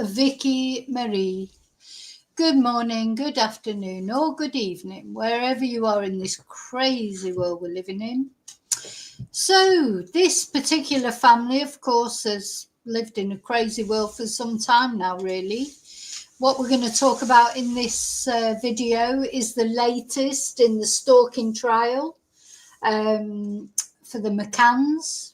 Vicky Marie. Good morning, good afternoon, or good evening, wherever you are in this crazy world we're living in. So, this particular family, of course, has lived in a crazy world for some time now, really. What we're going to talk about in this video is the latest in the stalking trial for the McCanns.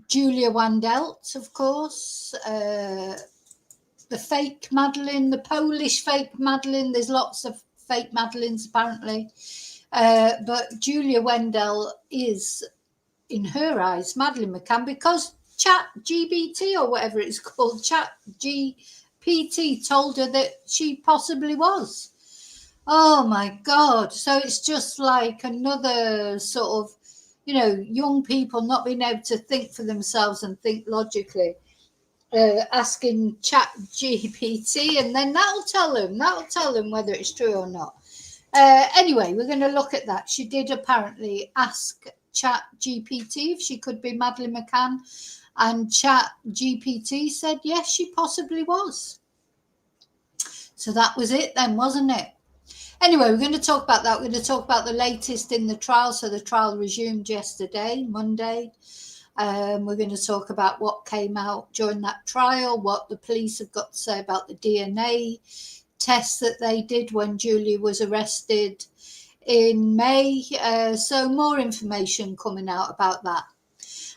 Julia Wandelt, of course, the fake Madeleine, the Polish fake Madeleine. There's lots of fake Madeleines apparently. But Julia Wendell is, in her eyes, Madeleine McCann because ChatGPT or whatever it's called, ChatGPT told her that she possibly was. Oh my God. So it's just like another sort of, young people not being able to think for themselves and think logically. Asking ChatGPT, and then that'll tell them whether it's true or not. Anyway, we're going to look at that. She did apparently ask ChatGPT if she could be Madeleine McCann, and ChatGPT said yes, she possibly was. So that was it then, wasn't it? Anyway, we're going to talk about that. We're going to talk about the latest in the trial. So the trial resumed yesterday, Monday. We're going to talk about what came out during that trial, what the police have got to say about the DNA tests that they did when Julia was arrested in May. So more information coming out about that.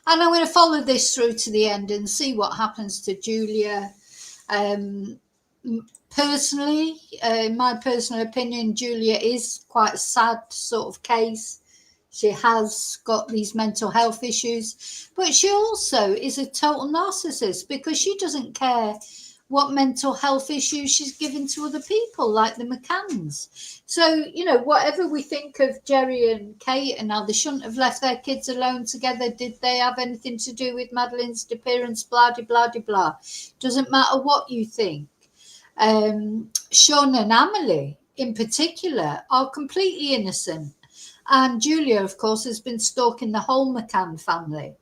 And I'm going to follow this through to the end and see what happens to Julia. Personally, in my personal opinion, Julia is quite a sad sort of case. She has got these mental health issues, but she also is a total narcissist because she doesn't care what mental health issues she's given to other people, like the McCanns. So, whatever we think of Jerry and Kate and how they shouldn't have left their kids alone together, did they have anything to do with Madeleine's disappearance, blah, blah, blah, blah. Doesn't matter what you think. Sean and Amelie, in particular, are completely innocent. And Julia, of course, has been stalking the whole McCann family.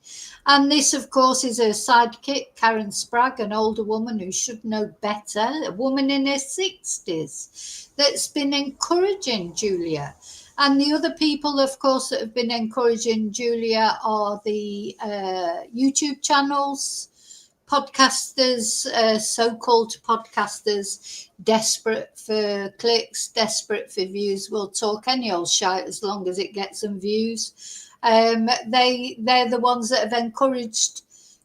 And this, of course, is her sidekick, Karen Spragg, an older woman who should know better, a woman in her 60s, that's been encouraging Julia. And the other people, of course, that have been encouraging Julia are the YouTube channels, podcasters, so-called podcasters, desperate for clicks, desperate for views, will talk any old shite as long as it gets some views. They're the ones that have encouraged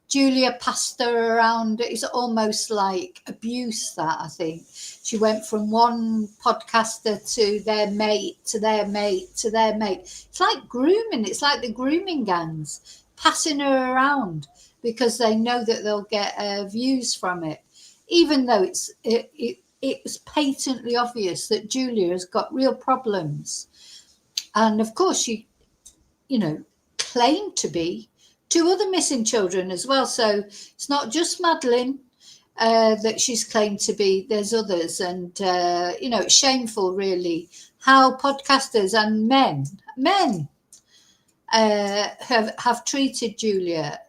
Julia, passed her around. It's almost like abuse, that, I think. She went from one podcaster to their mate, to their mate, to their mate. It's like grooming. It's like the grooming gangs passing her around because they know that they'll get views from it, even though it's patently obvious that Julia has got real problems. And of course, she, claimed to be two other missing children as well. So it's not just Madeleine that she's claimed to be. There's others. And, it's shameful, really, how podcasters and men have treated Julia.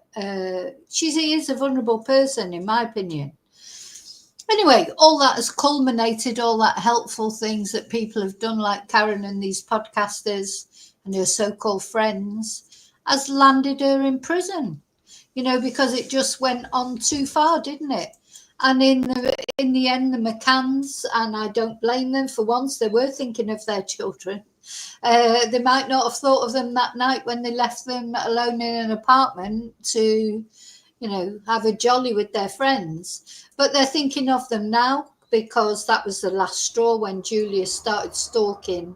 She is a vulnerable person, in my opinion. Anyway, all that has culminated, all that helpful things that people have done, like Karen and these podcasters and her so-called friends, has landed her in prison, because it just went on too far, didn't it? And in the end, the McCanns, and I don't blame them, for once they were thinking of their children. They might not have thought of them that night when they left them alone in an apartment to, have a jolly with their friends. But they're thinking of them now because that was the last straw when Julia started stalking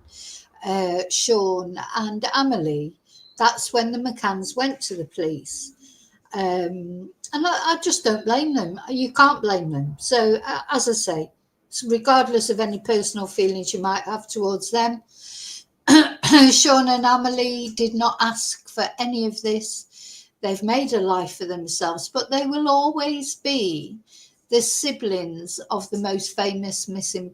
Sean and Amelie. That's when the McCanns went to the police. And I just don't blame them. You can't blame them. So, as I say, regardless of any personal feelings you might have towards them, Sean and Amelie did not ask for any of this. They've made a life for themselves, but they will always be the siblings of the most famous missing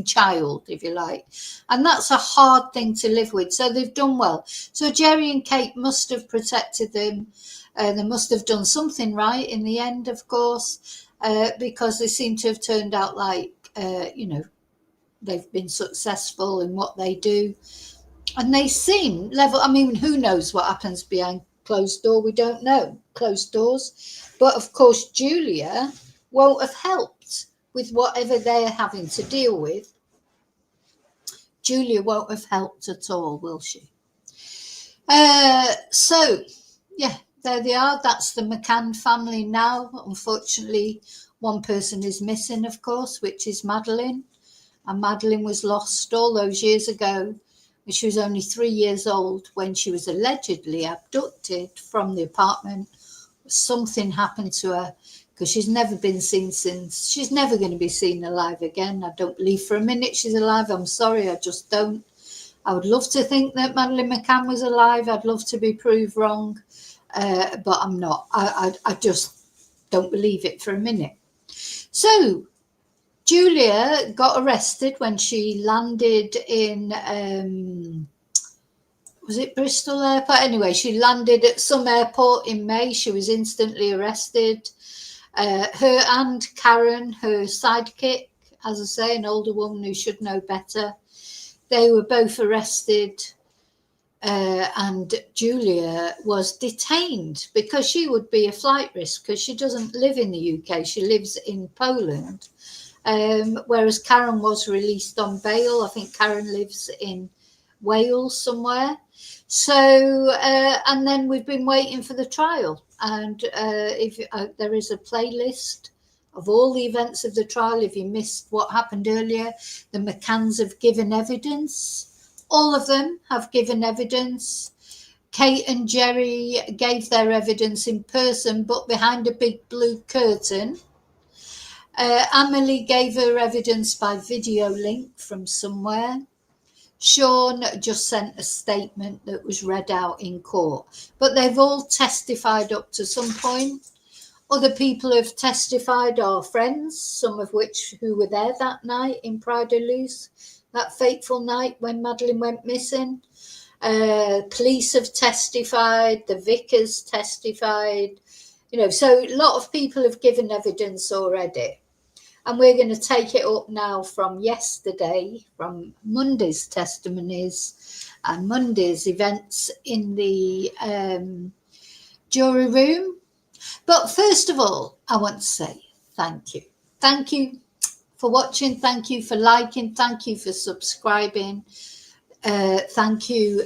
child, if you like. And that's a hard thing to live with. So they've done well. So Jerry and Kate must have protected them. They must have done something right in the end, of course, because they seem to have turned out like, they've been successful in what they do. And they seem level. I mean, who knows what happens behind closed door? We don't know. Closed doors. But of course, Julia won't have helped with whatever they're having to deal with. Julia won't have helped at all, will she? So, yeah, there they are. That's the McCann family now. Unfortunately, one person is missing, of course, which is Madeleine. And Madeleine was lost all those years ago. She was only 3 years old when she was allegedly abducted from the apartment. Something happened to her because she's never been seen since. She's never going to be seen alive again. I don't believe for a minute she's alive. I'm sorry, I just don't. I would love to think that Madeleine McCann was alive. I'd love to be proved wrong, but I'm not. I just don't believe it for a minute. So Julia got arrested when she landed in, was it Bristol Airport? Anyway, she landed at some airport in May. She was instantly arrested. Her and Karen, her sidekick, as I say, an older woman who should know better, they were both arrested. And Julia was detained because she would be a flight risk because she doesn't live in the UK. She lives in Poland. Whereas Karen was released on bail. I think Karen lives in Wales somewhere. So, and then we've been waiting for the trial. And if there is a playlist of all the events of the trial, if you missed what happened earlier, the McCanns have given evidence. All of them have given evidence. Kate and Jerry gave their evidence in person, but behind a big blue curtain. Amelie gave her evidence by video link from somewhere. Sean just sent a statement that was read out in court. But they've all testified up to some point. Other people who have testified are friends, some of which who were there that night in Pride of Luce, that fateful night when Madeleine went missing. Police have testified, the vicars testified, so a lot of people have given evidence already. And we're going to take it up now from yesterday, from Monday's testimonies and Monday's events in the jury room. But first of all, I want to say thank you. Thank you for watching. Thank you for liking. Thank you for subscribing. Thank you.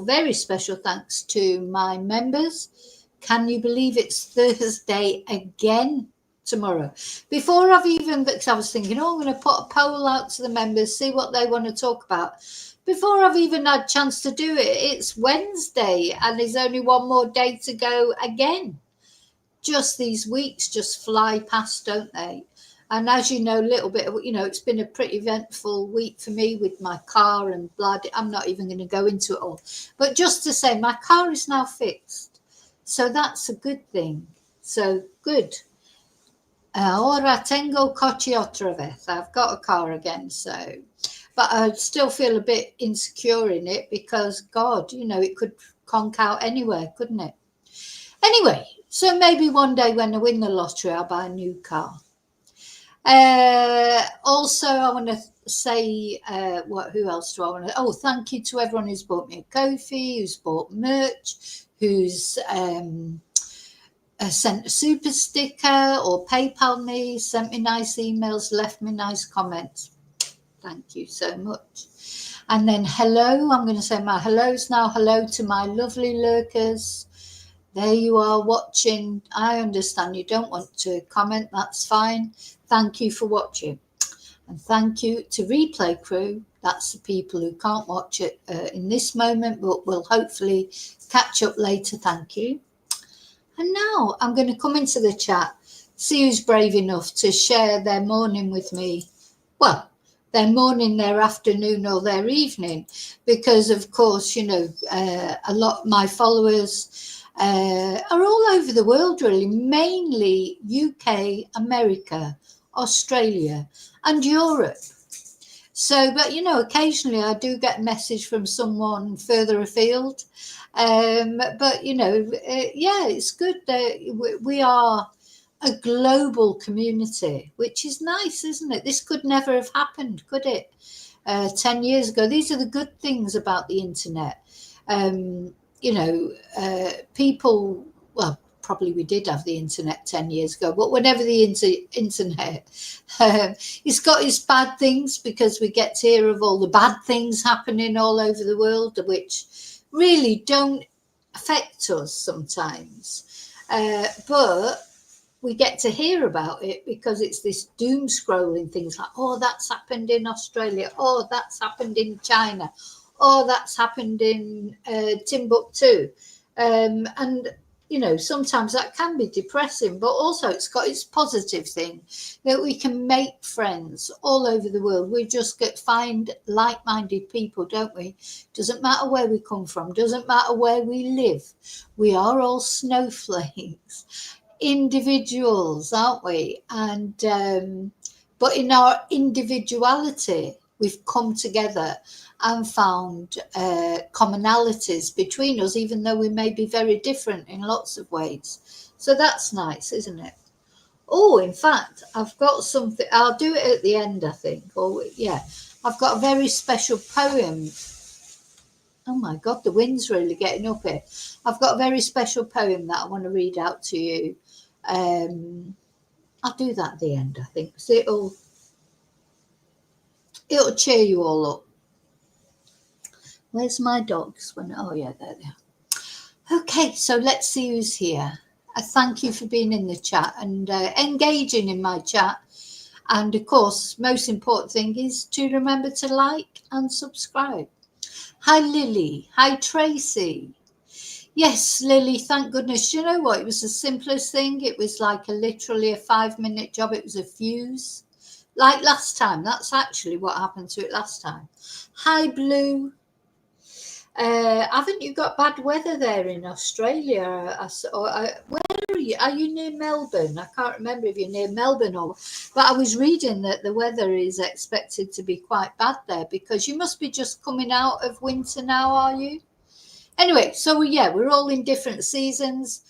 Very special thanks to my members. Can you believe it's Thursday again? Tomorrow, before I've even, because I was thinking, I'm going to put a poll out to the members, see what they want to talk about. Before I've even had a chance to do it, it's Wednesday and there's only one more day to go again. Just these weeks just fly past, don't they? And as you know, a little bit of, it's been a pretty eventful week for me with my car and blood. I'm not even going to go into it all. But just to say, my car is now fixed. So that's a good thing. So good. Ahora tengo coche otra vez. I've got a car again, but I still feel a bit insecure in it because, God, it could conk out anywhere, couldn't it? Anyway, so maybe one day when I win the lottery, I'll buy a new car. Also, I want to say, who else do I want to? Oh, thank you to everyone who's bought me a Ko-fi, who's bought merch, who's sent a super sticker or PayPal me, sent me nice emails, left me nice comments. Thank you so much. And then hello, I'm going to say my hellos now. Hello to my lovely lurkers. There you are watching. I understand you don't want to comment. That's fine. Thank you for watching. And thank you to replay crew. That's the people who can't watch it in this moment, but will hopefully catch up later. Thank you. And now I'm going to come into the chat, see who's brave enough to share their morning with me. Well, their morning, their afternoon or their evening, because of course, a lot of my followers are all over the world, really, mainly UK, America, Australia, and Europe. So, but occasionally I do get a message from someone further afield. But yeah, it's good that we are a global community, which is nice, isn't it? This could never have happened, could it? 10 years ago. These are the good things about the internet. People, well, probably we did have the internet 10 years ago, but whenever the internet, it's got its bad things, because we get to hear of all the bad things happening all over the world, which really don't affect us sometimes. But we get to hear about it because it's this doom scrolling things like, oh, that's happened in Australia, oh, that's happened in China, oh, that's happened in Timbuktu. And sometimes that can be depressing, but also it's got its positive thing that we can make friends all over the world. We just find like-minded people, don't we? Doesn't matter where we come from, doesn't matter where we live. We are all snowflakes, individuals, aren't we? And but in our individuality, we've come together and found commonalities between us, even though we may be very different in lots of ways. So that's nice, isn't it? Oh, in fact, I've got something. I'll do it at the end, I think. Or yeah, I've got a very special poem. Oh my God, the wind's really getting up here. I've got a very special poem that I want to read out to you. I'll do that at the end, I think. So it'll cheer you all up. Where's my dogs? Oh yeah, there they are. Okay, so let's see who's here. I thank you for being in the chat and engaging in my chat. And of course, most important thing is to remember to like and subscribe. Hi, Lily. Hi, Tracy. Yes, Lily, thank goodness. You know what? It was the simplest thing. It was like literally a 5-minute job. It was a fuse. Like last time. That's actually what happened to it last time. Hi, Blue. Haven't you got bad weather there in Australia? Where are you? Are you near Melbourne? I can't remember if you're near Melbourne but I was reading that the weather is expected to be quite bad there, because you must be just coming out of winter now, are you? Anyway, so yeah, we're all in different seasons.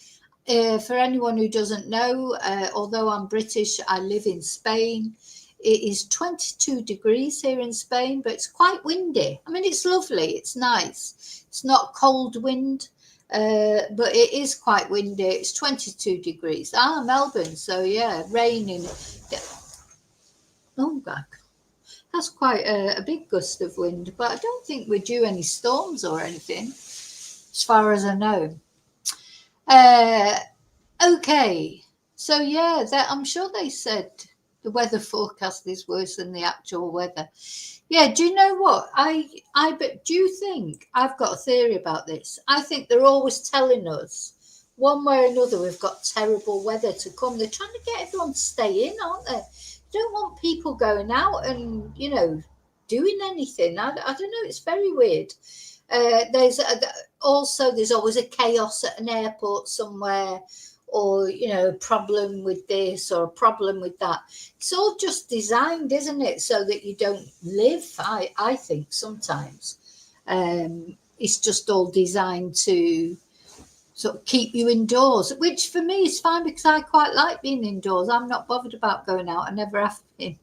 For anyone who doesn't know, although I'm British, I live in Spain. It is 22 degrees here in Spain, but it's quite windy. I mean, it's lovely. It's nice. It's not cold wind, but it is quite windy. It's 22 degrees. Melbourne. So yeah, raining. Oh, God. That's quite a big gust of wind, but I don't think we're due any storms or anything, as far as I know. Okay. So yeah, I'm sure they said the weather forecast is worse than the actual weather. Yeah, do you know what? But do you think, I've got a theory about this. I think they're always telling us one way or another we've got terrible weather to come. They're trying to get everyone to stay in, aren't they? They don't want people going out and, doing anything. I don't know. It's very weird. There's always a chaos at an airport somewhere, or a problem with this or a problem with that. It's all just designed, isn't it, so that you don't live. I think sometimes it's just all designed to sort of keep you indoors, which for me is fine, because I quite like being indoors. I'm not bothered about going out. I never have been.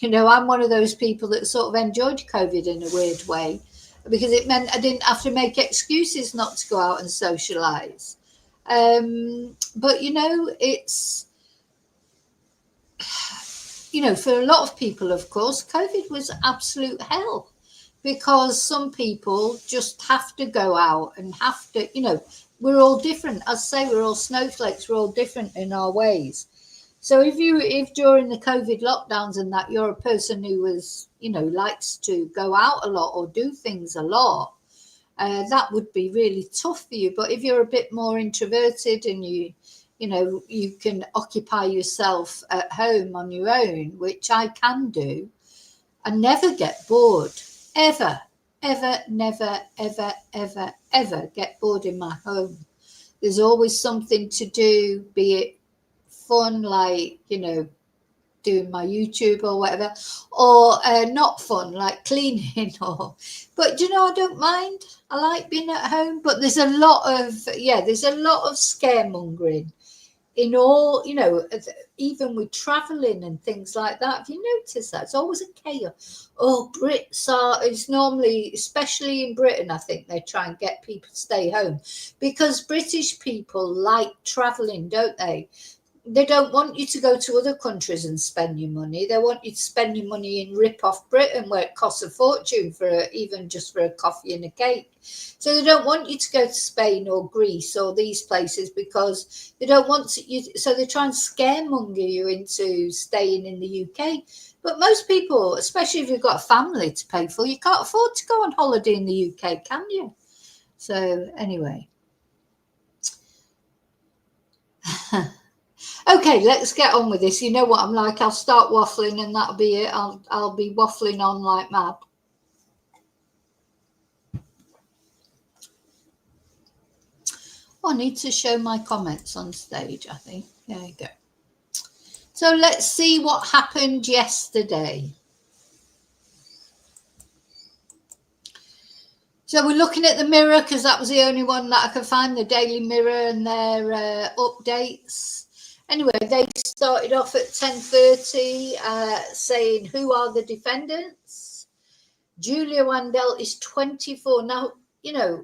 I'm one of those people that sort of enjoyed COVID in a weird way, because it meant I didn't have to make excuses not to go out and socialize. But it's for a lot of people, of course, COVID was absolute hell, because some people just have to go out and have to, we're all different. As I say, we're all snowflakes. We're all different in our ways. So if during the COVID lockdowns and that, you're a person who was, likes to go out a lot or do things a lot, that would be really tough for you. But if you're a bit more introverted and you can occupy yourself at home on your own, which I can do, and never get bored, ever, never, ever, ever, ever get bored in my home. There's always something to do, be it fun, like, doing my YouTube or whatever, or not fun, like cleaning, but I don't mind. I like being at home, but there's a lot of scaremongering in all, even with traveling and things like that. Have you noticed that? It's always a chaos. Oh, it's normally, especially in Britain, I think they try and get people to stay home because British people like traveling, don't they? They don't want you to go to other countries and spend your money. They want you to spend your money in rip-off Britain, where it costs a fortune even just for a coffee and a cake. So they don't want you to go to Spain or Greece or these places because they don't want so they try and scaremonger you into staying in the UK. But most people, especially if you've got a family to pay for, you can't afford to go on holiday in the UK, can you? So anyway. Okay, let's get on with this. You know what I'm like. I'll start waffling and that'll be it. I'll be waffling on like mad. Oh, I need to show my comments on stage, I think. There you go. So let's see what happened yesterday. So we're looking at the Mirror because that was the only one that I could find, the Daily Mirror and their updates. Anyway, they started off at 10:30 saying, who are the defendants? Julia Wandel is 24. Now,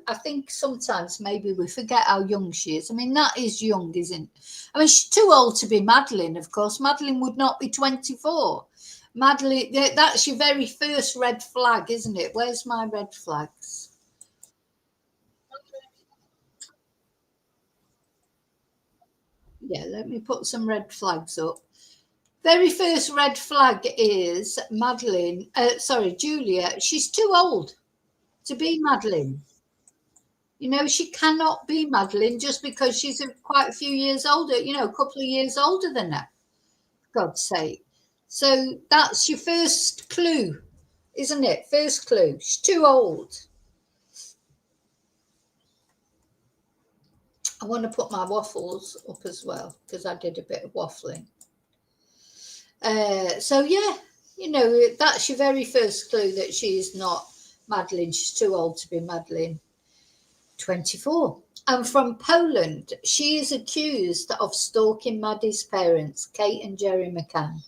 I think sometimes maybe we forget how young she is. I mean, that is young, isn't it? I mean, she's too old to be Madeleine, of course. Madeleine would not be 24. Madeleine, that's your very first red flag, isn't it? Where's my red flags? Yeah, let me put some red flags up. Very first red flag is Julia. She's too old to be Madeleine. She cannot be Madeleine just because she's quite a few years older, a couple of years older than her, God's sake. So that's your first clue, isn't it? First clue. She's too old. I want to put my waffles up as well because I did a bit of waffling. So yeah, that's your very first clue that she's not Madeleine. She's too old to be Madeleine. 24. And from Poland, she is accused of stalking Maddie's parents, Kate and Jerry McCann,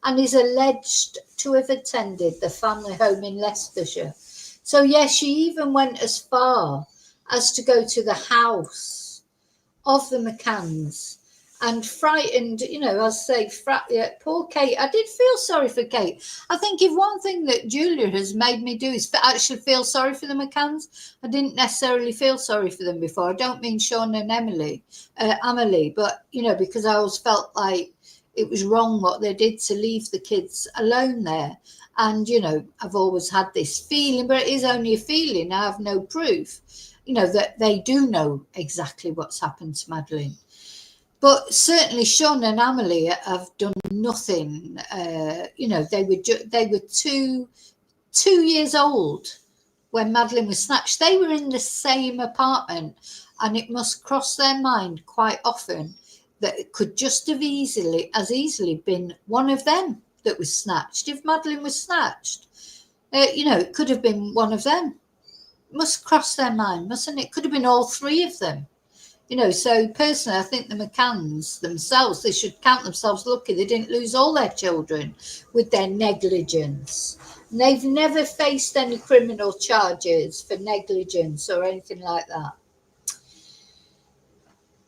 and is alleged to have attended the family home in Leicestershire. So yes, she even went as far as to go to the house of the McCanns and frightened, as I say, poor Kate. I did feel sorry for Kate. I think if one thing that Julia has made me do is actually feel sorry for the McCanns. I didn't necessarily feel sorry for them before. I don't mean Sean and Amelie, but, because I always felt like it was wrong what they did to leave the kids alone there. And, I've always had this feeling, but it is only a feeling. I have no proof, that they do know exactly what's happened to Madeleine. But certainly Sean and Amelie have done nothing. They were two years old when Madeleine was snatched. They were in the same apartment, and it must cross their mind quite often that it could just have easily been one of them that was snatched. If Madeleine was snatched, it could have been one of them. It must cross their mind, mustn't it? It could have been all three of them. So personally, I think the McCanns themselves, they should count themselves lucky they didn't lose all their children with their negligence. And they've never faced any criminal charges for negligence or anything like that.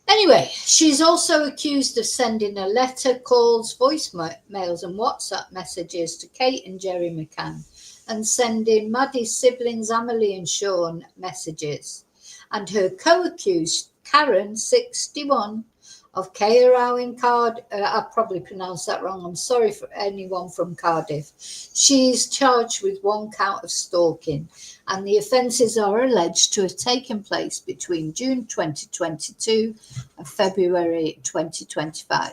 Anyway, she's also accused of sending a letter, calls, voicemails and WhatsApp messages to Kate and Jerry McCann and sending Maddie's siblings, Amelie and Sean, messages. And her co-accused, Karen, 61, of Caerau in Cardiff. I probably pronounced that wrong. I'm sorry for anyone from Cardiff. She's charged with one count of stalking, and the offences are alleged to have taken place between June 2022 and February 2025.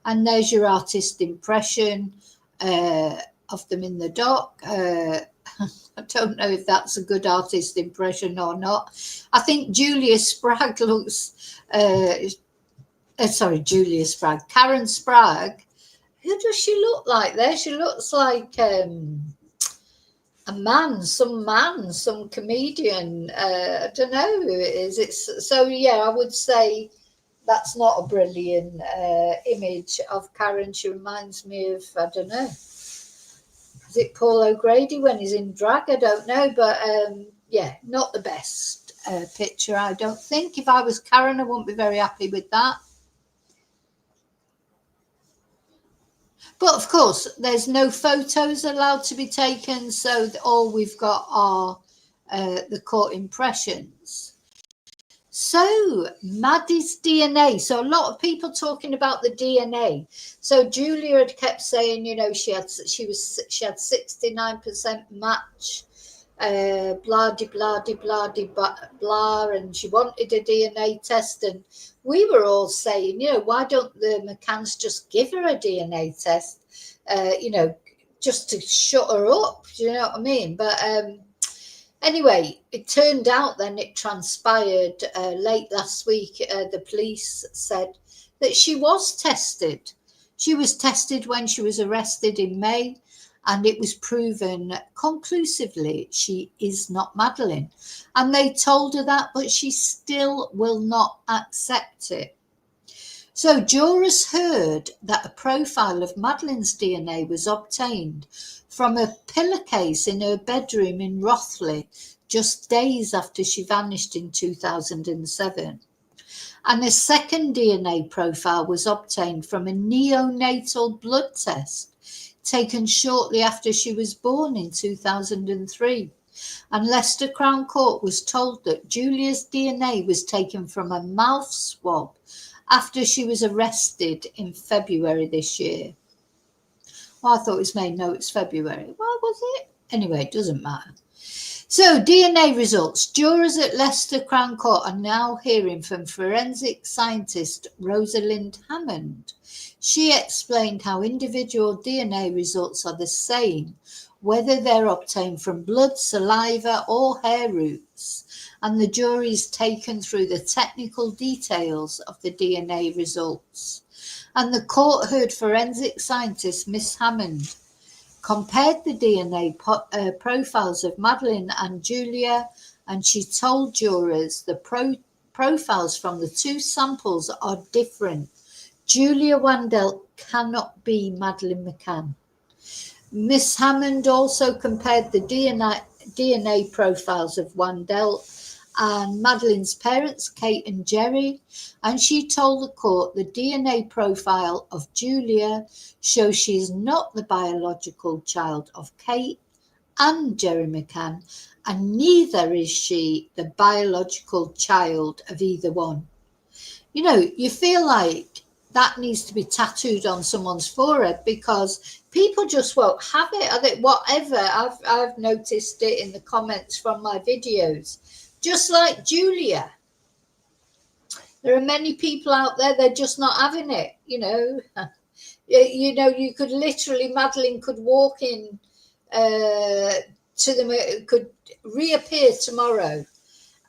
And there's your artist impression of them in the dock. I don't know if that's a good artist impression or not. I think Julia Spragg looks, Julia Spragg, Karen Spragg. Who does she look like there? She looks like a man, some comedian. I don't know who it is. It's so, yeah, I would say that's not a brilliant image of Karen. She reminds me of, I don't know, is it Paul O'Grady when he's in drag? I don't know, but yeah, not the best picture, I don't think. If I was Karen, I wouldn't be very happy with that. But of course, there's no photos allowed to be taken, so all we've got are the court impressions. So, Maddie's DNA. So, a lot of people talking about the DNA. So, Julia had kept saying, you know, she had 69% match, blah de blah de blah de blah, and she wanted a DNA test. And we were all saying, you know, why don't the McCanns just give her a DNA test? You know, just to shut her up. Do you know what I mean? But anyway, it turned out then, it transpired late last week, the police said that she was tested. She was tested when she was arrested in May, and it was proven conclusively she is not Madeleine. And they told her that, but she still will not accept it. So jurors heard that a profile of Madeleine's DNA was obtained from a pillowcase in her bedroom in Rothley just days after she vanished in 2007. And a second DNA profile was obtained from a neonatal blood test taken shortly after she was born in 2003. And Leicester Crown Court was told that Julia's DNA was taken from a mouth swab after she was arrested in February this year. Well, I thought it was May. No, it's February. Well, was it? Anyway, it doesn't matter. So, DNA results. Jurors at Leicester Crown Court are now hearing from forensic scientist Rosalind Hammond. She explained how individual DNA results are the same, whether they're obtained from blood, saliva, or hair roots, and the jury is taken through the technical details of the DNA results. And the court heard forensic scientist Miss Hammond compared the DNA profiles of Madeleine and Julia, and she told jurors the profiles from the two samples are different. Julia Wandel cannot be Madeleine McCann. Miss Hammond also compared the DNA profiles of Wandel and Madeleine's parents, Kate and Jerry, and she told the court the DNA profile of Julia shows she is not the biological child of Kate and Jerry McCann, and neither is she the biological child of either one. You know, you feel like that needs to be tattooed on someone's forehead, because people just won't have it. I think whatever, I've noticed it in the comments from my videos. Just like Julia, there are many people out there, they're just not having it, you know. You know, you could literally, Madeleine could walk in to them, could reappear tomorrow,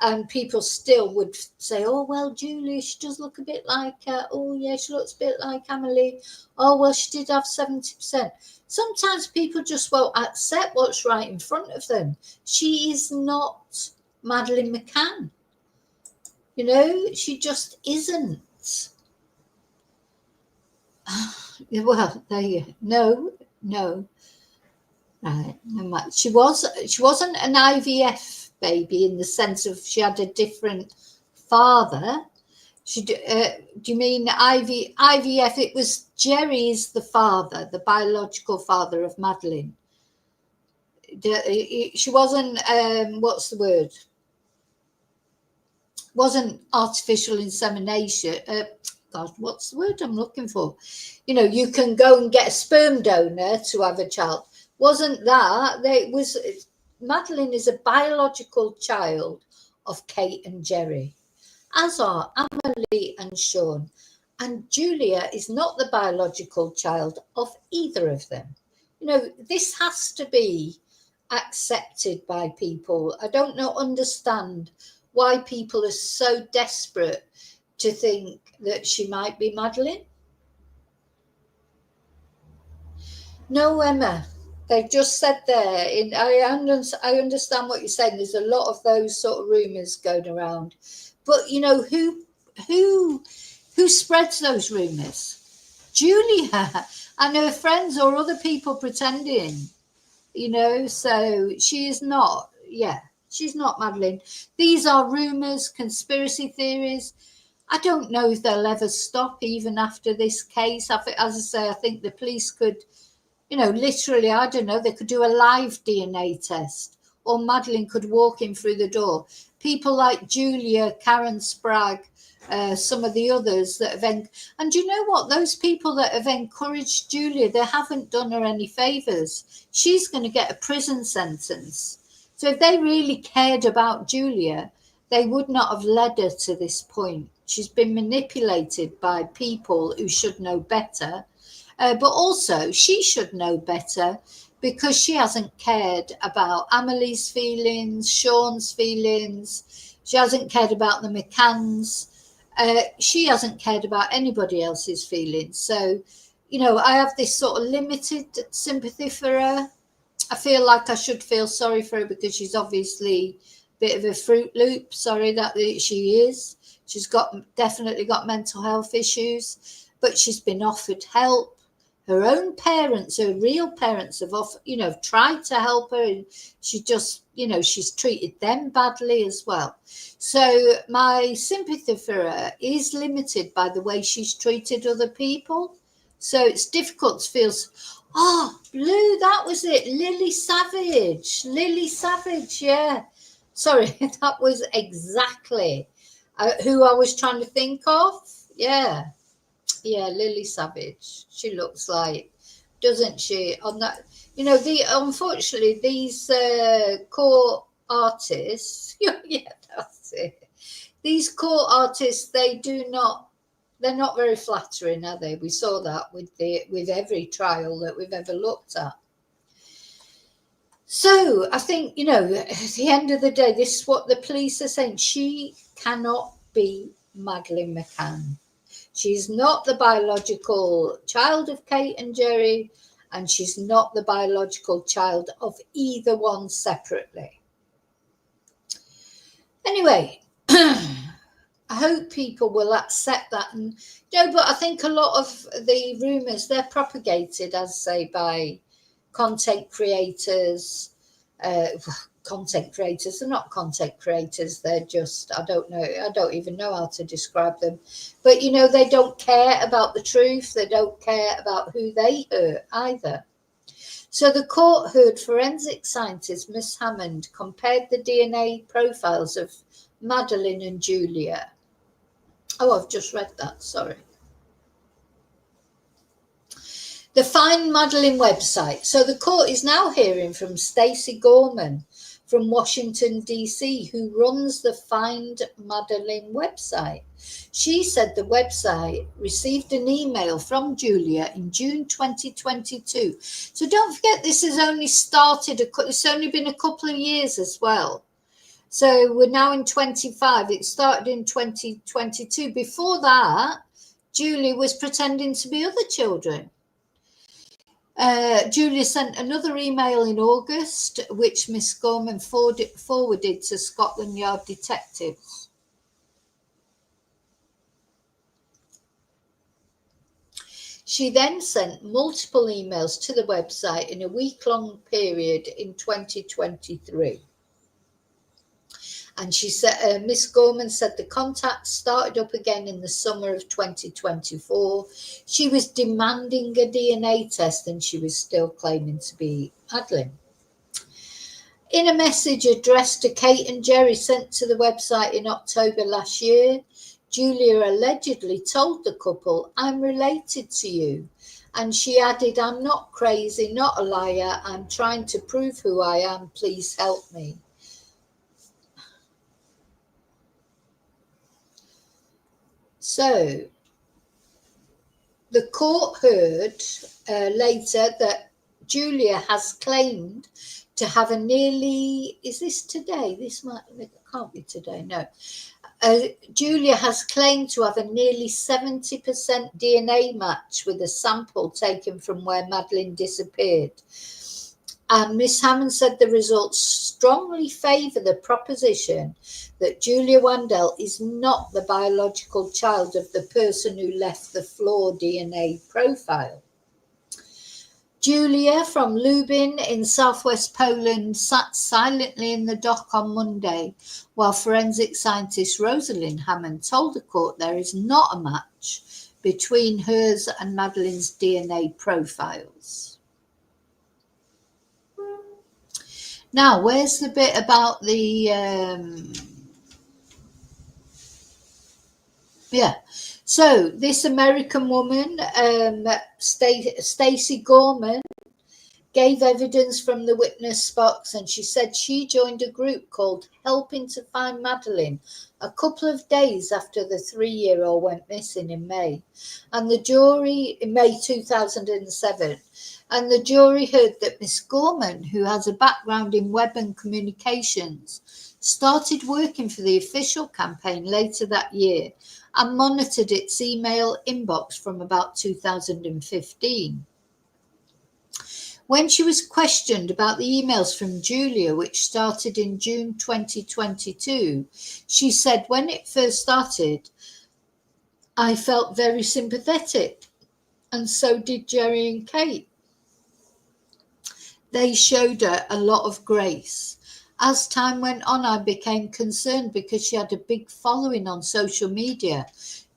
and people still would say, oh, well, Julia, she does look a bit like, oh, yeah, she looks a bit like Emily. Oh, well, she did have 70%. Sometimes people just won't accept what's right in front of them. She is not Madeleine McCann. You know, she just isn't. Well, there you go. No. Right. She wasn't an IVF baby in the sense of she had a different father. Do you mean IVF? It was Jerry's the father, the biological father of Madeleine. She wasn't, what's the word? Wasn't artificial insemination. God, what's the word I'm looking for? You know, you can go and get a sperm donor to have a child. Wasn't that? Madeleine is a biological child of Kate and Jerry, as are Emily and Sean. And Julia is not the biological child of either of them. You know, this has to be accepted by people. I don't understand why people are so desperate to think that she might be Madeleine. No, Emma, they've just said there. I understand what you're saying. There's a lot of those sort of rumours going around, but you know who spreads those rumours? Julia and her friends or other people pretending. You know, so she is not. Yeah, she's not Madeleine. These are rumours, conspiracy theories. I don't know if they'll ever stop even after this case. As I say, I think the police could, you know, literally, I don't know, they could do a live DNA test, or Madeleine could walk in through the door. People like Julia, Karen Sprague, some of the others that have, and you know what? Those people that have encouraged Julia, they haven't done her any favours. She's going to get a prison sentence. So if they really cared about Julia, they would not have led her to this point. She's been manipulated by people who should know better. But also, she should know better because she hasn't cared about Amelie's feelings, Sean's feelings. She hasn't cared about the McCanns. She hasn't cared about anybody else's feelings. So, you know, I have this sort of limited sympathy for her. I feel like I should feel sorry for her because she's obviously a bit of a Fruit Loop. Sorry that she is. She's definitely got mental health issues, but she's been offered help. Her own parents, her real parents, have tried to help her, and she just, she's treated them badly as well. So my sympathy for her is limited by the way she's treated other people. So it's difficult to feel. Oh, Blue, that was it. Lily Savage, yeah. Sorry, that was exactly who I was trying to think of. Yeah, Lily Savage. She looks like, doesn't she? On that, unfortunately these court artists. Yeah, that's it. These court artists, they're not very flattering, are they? We saw that with every trial that we've ever looked at. So I think, at the end of the day, this is what the police are saying. She cannot be Madeleine McCann. She's not the biological child of Kate and Jerry, and she's not the biological child of either one separately. Anyway, I hope people will accept that. And but I think a lot of the rumours, they're propagated, as I say, by content creators. Content creators are not content creators. They're just, I don't even know how to describe them. But, they don't care about the truth. They don't care about who they hurt either. So the court heard forensic scientist Miss Hammond compared the DNA profiles of Madeleine and Julia. Oh, I've just read that, sorry. The Find Madeleine website. So the court is now hearing from Stacey Gorman from Washington, D.C., who runs the Find Madeleine website. She said the website received an email from Julia in June 2022. So don't forget, this has only started, it's only been a couple of years as well. So we're now in 25. It started in 2022. Before that, Julia was pretending to be other children. Julia sent another email in August, which Miss Gorman forwarded to Scotland Yard detectives. She then sent multiple emails to the website in a week-long period in 2023. And she said, Miss Gorman said the contact started up again in the summer of 2024. She was demanding a DNA test and she was still claiming to be Madeleine. In a message addressed to Kate and Jerry sent to the website in October last year, Julia allegedly told the couple, "I'm related to you." And she added, "I'm not crazy, not a liar. I'm trying to prove who I am. Please help me." So the court heard later that Julia has claimed to have a nearly, is this today? This might, it can't be today, no. Julia has claimed to have a nearly 70% DNA match with a sample taken from where Madeleine disappeared. And Miss Hammond said the results strongly favour the proposition that Julia Wandel is not the biological child of the person who left the flawed DNA profile. Julia from Lubin in southwest Poland sat silently in the dock on Monday while forensic scientist Rosalind Hammond told the court there is not a match between hers and Madeleine's DNA profiles. Now, where's the bit about the... So this American woman, Stacey Gorman, gave evidence from the witness box, and she said she joined a group called Helping to Find Madeleine a couple of days after the 3-year-old went missing in May. And the jury, in May 2007, and the jury heard that Miss Gorman, who has a background in web and communications, started working for the official campaign later that year and monitored its email inbox from about 2015. When she was questioned about the emails from Julia, which started in June 2022, she said, when it first started, I felt very sympathetic, and so did Jerry and Kate. They showed her a lot of grace. As time went on, I became concerned because she had a big following on social media.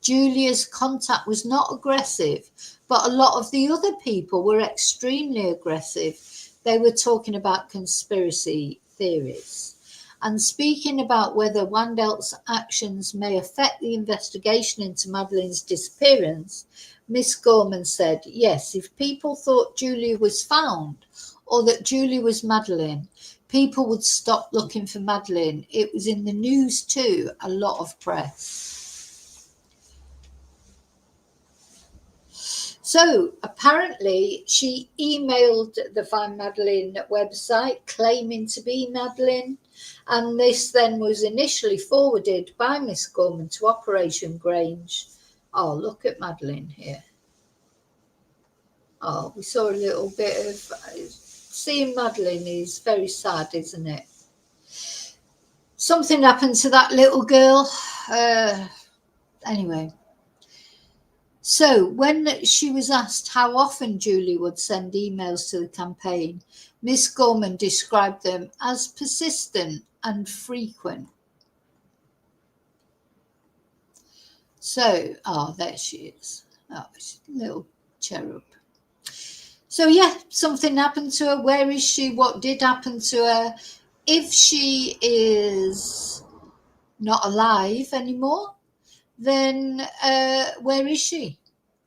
Julia's contact was not aggressive, but a lot of the other people were extremely aggressive. They were talking about conspiracy theories. And speaking about whether Wandel's actions may affect the investigation into Madeleine's disappearance, Miss Gorman said, yes, if people thought Julia was found or that Julia was Madeleine, people would stop looking for Madeleine. It was in the news too, a lot of press. So apparently she emailed the Find Madeleine website claiming to be Madeleine, and this then was initially forwarded by Miss Gorman to Operation Grange. Oh, look at Madeleine here. Oh, we saw a little bit of... Seeing Madeleine is very sad, isn't it? Something happened to that little girl. Anyway. So when she was asked how often Julie would send emails to the campaign, Miss Gorman described them as persistent and frequent. So, there she is. Oh, she's a little cherub. So, yeah, something happened to her. Where is she? What did happen to her? If she is not alive anymore, then where is she?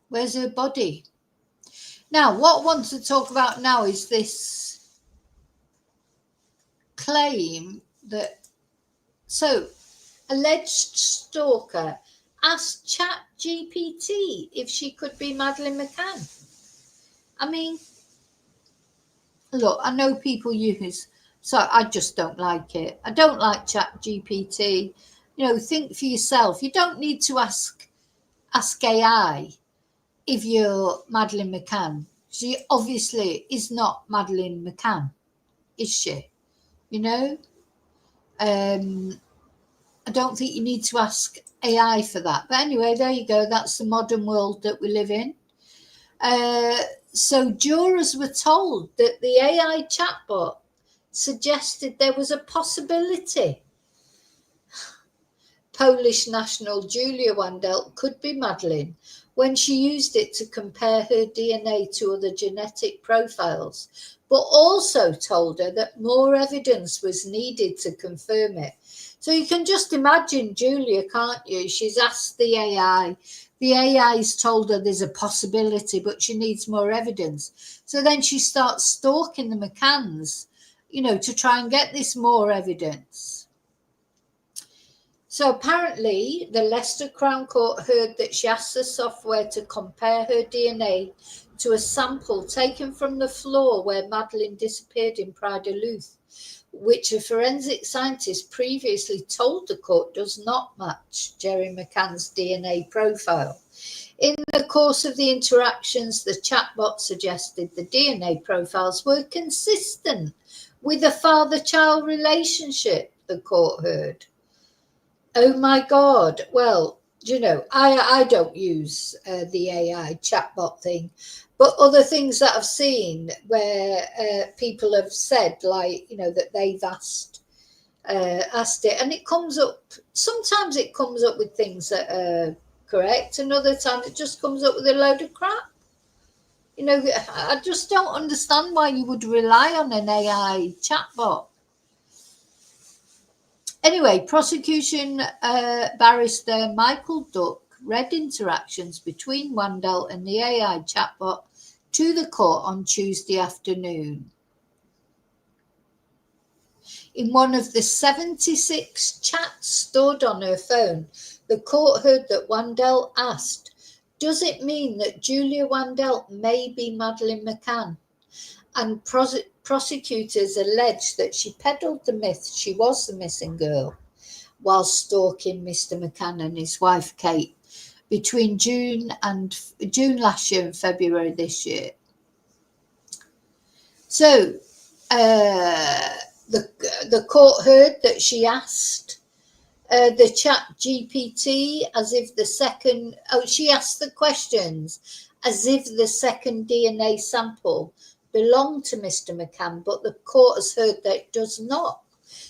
Where's her body? Now, what I want to talk about now is this claim that, so, alleged stalker asked ChatGPT if she could be Madeleine McCann. I mean, look, I know people use, so I just don't like it. I don't like ChatGPT. You know, think for yourself. You don't need to ask AI if you're Madeleine McCann. She obviously is not Madeleine McCann, is she? You know? I don't think you need to ask AI for that. But anyway, there you go. That's the modern world that we live in. So jurors were told that the AI chatbot suggested there was a possibility Polish national Julia Wandel could be Madeleine when she used it to compare her DNA to other genetic profiles, but also told her that more evidence was needed to confirm it. So you can just imagine Julia, can't you? She's asked the AI. The AI's told her there's a possibility, but she needs more evidence. So then she starts stalking the McCanns, you know, to try and get this more evidence. So apparently the Leicester Crown Court heard that she asked the software to compare her DNA to a sample taken from the floor where Madeleine disappeared in Pride of Louth, which a forensic scientist previously told the court does not match Jerry McCann's DNA profile. In the course of the interactions, the chatbot suggested the DNA profiles were consistent with a father-child relationship, the court heard. Oh my God. Well, I don't use the AI chatbot thing, but other things that I've seen where people have said, like, that they've asked it, and it comes up. Sometimes it comes up with things that are correct, and other times it just comes up with a load of crap. I just don't understand why you would rely on an AI chatbot. Anyway, prosecution barrister Michael Duck read interactions between Wandel and the AI chatbot to the court on Tuesday afternoon. In one of the 76 chats stored on her phone, the court heard that Wandel asked, "Does it mean that Julia Wandel may be Madeleine McCann?" And prosecutors alleged that she peddled the myth she was the missing girl while stalking Mr. McCann and his wife Kate between June last year and February this year. So the court heard that she asked the ChatGPT she asked the questions as if the second DNA sample belonged to Mr. McCann, but the court has heard that it does not.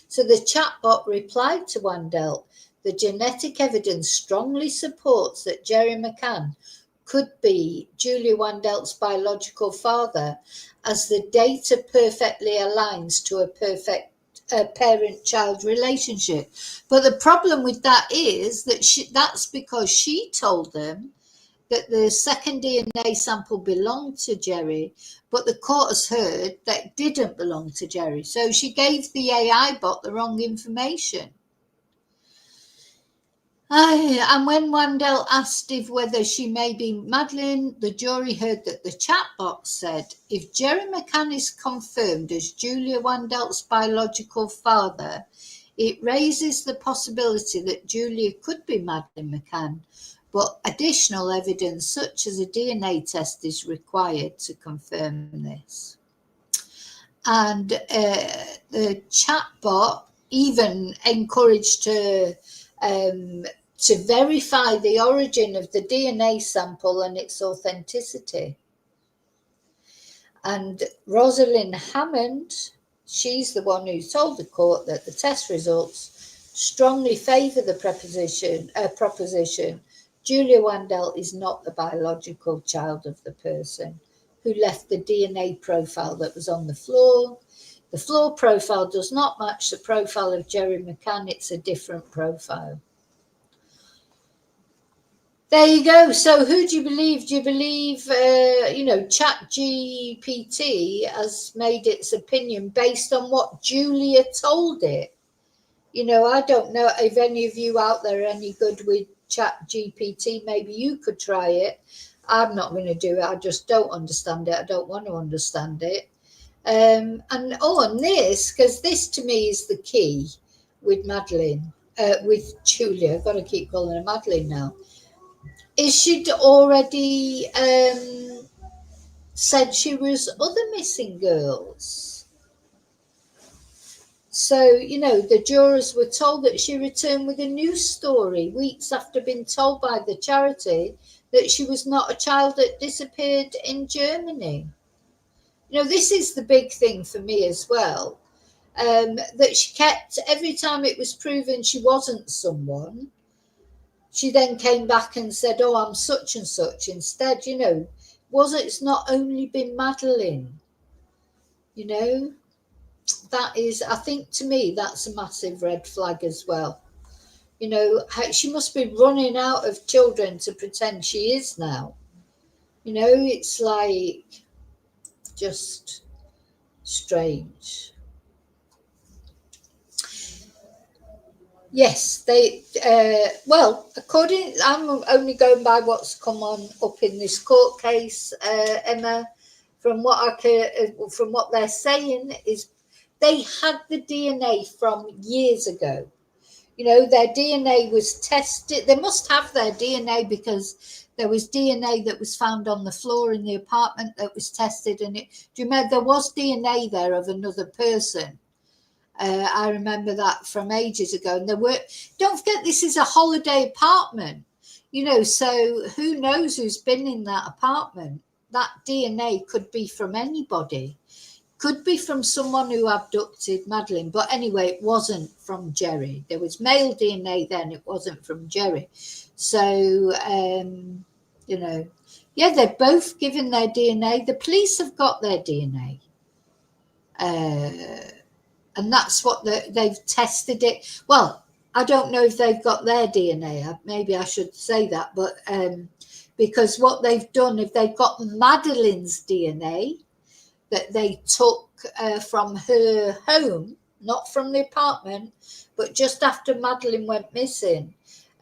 So the chatbot replied to Wandel, "The genetic evidence strongly supports that Jerry McCann could be Julia Wandel's biological father, as the data perfectly aligns to a perfect parent-child relationship." But the problem with that is that that's because she told them that the second DNA sample belonged to Jerry, but the court has heard that it didn't belong to Jerry. So she gave the AI bot the wrong information. And when Wandel asked whether she may be Madeleine, the jury heard that the chatbot said, "If Jerry McCann is confirmed as Julia Wandel's biological father, it raises the possibility that Julia could be Madeleine McCann, but additional evidence such as a DNA test is required to confirm this." And the chatbot even encouraged her to verify the origin of the DNA sample and its authenticity. And Rosalind Hammond, she's the one who told the court that the test results strongly favour the proposition Julia Wandel is not the biological child of the person who left the DNA profile that was on the floor. The floor profile does not match the profile of Jerry McCann. It's a different profile. There you go. So who do you believe? Do you believe, ChatGPT has made its opinion based on what Julia told it? I don't know if any of you out there are any good with ChatGPT. Maybe you could try it. I'm not going to do it. I just don't understand it. I don't want to understand it. And on this, because this to me is the key with Madeleine, with Julia. I've got to keep calling her Madeleine now. Is she'd already said she was other missing girls. So, the jurors were told that she returned with a new story weeks after being told by the charity that she was not a child that disappeared in Germany. This is the big thing for me as well, that she kept, every time it was proven she wasn't someone, she then came back and said, "Oh, I'm such and such." Instead, it's not only been Madeleine, that is, I think to me, that's a massive red flag as well. She must be running out of children to pretend she is now. It's like just strange. Yes, they, well, according, I'm only going by what's come on up in this court case, Emma. From what I can, from what they're saying is they had the DNA from years ago. You know, their DNA was tested. They must have their DNA because there was DNA that was found on the floor in the apartment that was tested. And it, do you remember there was DNA there of another person? I remember that from ages ago. And there were, don't forget, this is a holiday apartment, you know, so who knows who's been in that apartment? That DNA could be from anybody, could be from someone who abducted Madeleine. But anyway, it wasn't from Jerry. There was male DNA then, it wasn't from Jerry. So, you know, yeah, they're both given their DNA. The police have got their DNA. And that's what they've tested it. Well, I don't know if they've got their DNA. Maybe I should say that. But because what they've done, if they've got Madeleine's DNA that they took from her home, not from the apartment, but just after Madeleine went missing,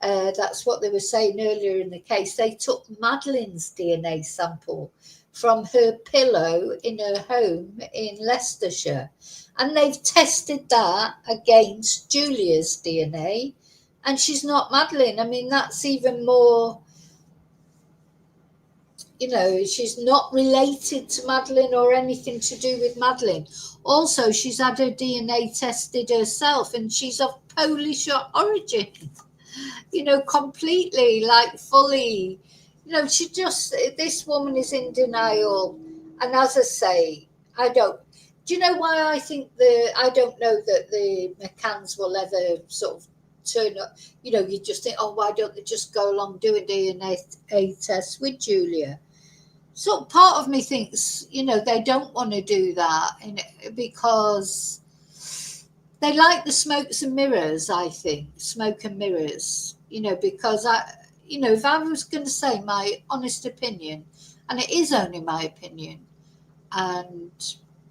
that's what they were saying earlier in the case. They took Madeleine's DNA sample from her pillow in her home in Leicestershire. And they've tested that against Julia's DNA, and she's not Madeleine. I mean, that's even more, you know, she's not related to Madeleine or anything to do with Madeleine. Also, she's had her DNA tested herself, and she's of Polish origin, you know, completely, like fully. You know, she just, this woman is in denial. And as I say, I don't, do you know why I think I don't know that the McCanns will ever sort of turn up. You know, you just think, oh, why don't they just go along, do a DNA test with Julia? So part of me thinks, you know, they don't want to do that because they like the smokes and mirrors, I think, smoke and mirrors, you know, because you know, if I was going to say my honest opinion, and it is only my opinion, and,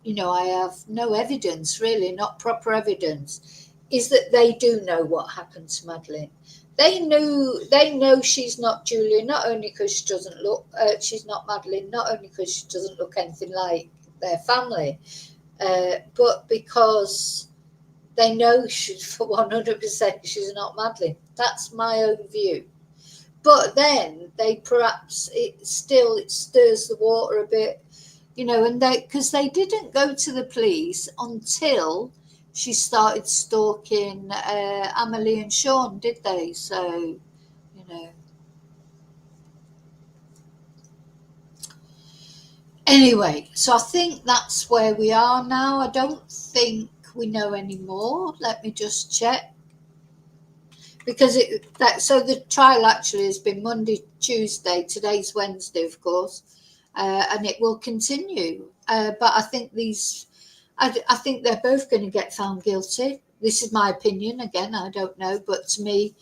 you know, I have no evidence, really, not proper evidence, is that they do know what happened to Madeleine. They know she's not Julia, not only because she doesn't look, she's not Madeleine, not only because she doesn't look anything like their family, but because they know for 100% she's not Madeleine. That's my own view. But then it stirs the water a bit, you know, and because they didn't go to the police until she started stalking Amelie and Sean, did they? So, you know. Anyway, so I think that's where we are now. I don't think we know anymore. Let me just check. Because so the trial actually has been Monday, Tuesday, today's Wednesday, of course, and it will continue. But I think I think they're both going to get found guilty. This is my opinion. Again, I don't know, but to me,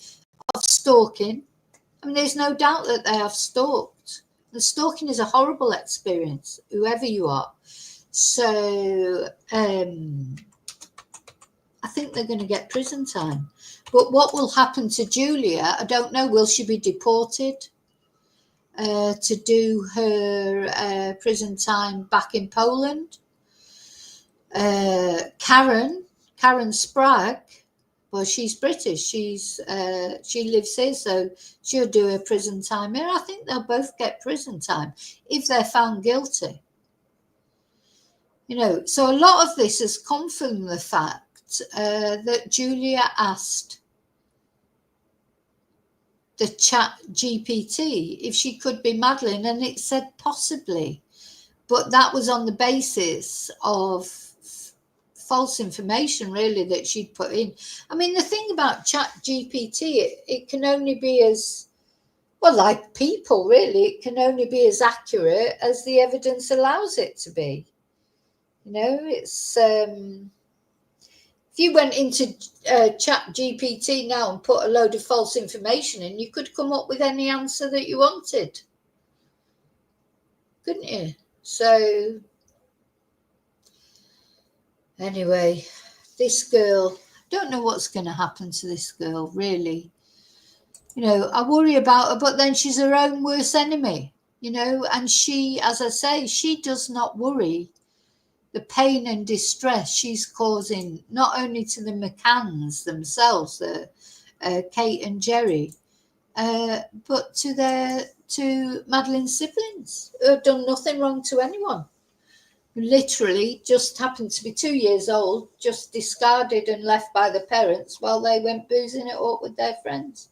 of stalking, I mean, there's no doubt that they have stalked. And stalking is a horrible experience, whoever you are. So I think they're going to get prison time. But what will happen to Julia, I don't know. Will she be deported to do her prison time back in Poland? Karen Sprague, well, she's British. She lives here, so she'll do her prison time here. I think they'll both get prison time if they're found guilty. You know, so a lot of this has come from the fact that Julia asked the ChatGPT if she could be Madeleine, and it said possibly, but that was on the basis of false information, really, that she'd put in. I mean, the thing about ChatGPT, it can only be as, well, like people, really, it can only be as accurate as the evidence allows it to be. You know, it's if you went into ChatGPT now and put a load of false information in, you could come up with any answer that you wanted, couldn't you? So anyway, this girl, Don't know what's going to happen to this girl, really. You know, I worry about her, but then she's her own worst enemy, you know, and she, as I say, she does not worry the pain and distress she's causing not only to the McCanns themselves, Kate and Jerry, but to Madeleine's siblings, who have done nothing wrong to anyone. Who literally just happened to be 2 years old, just discarded and left by the parents while they went boozing it up with their friends.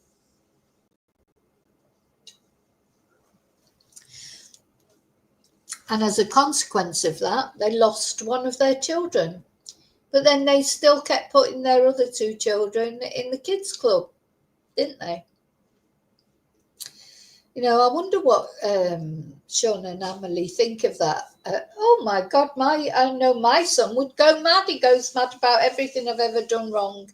And as a consequence of that, they lost one of their children. But then they still kept putting their other 2 children in the kids' club, didn't they? You know, I wonder what Sean and Emily think of that. Oh my God, I know my son would go mad. He goes mad about everything I've ever done wrong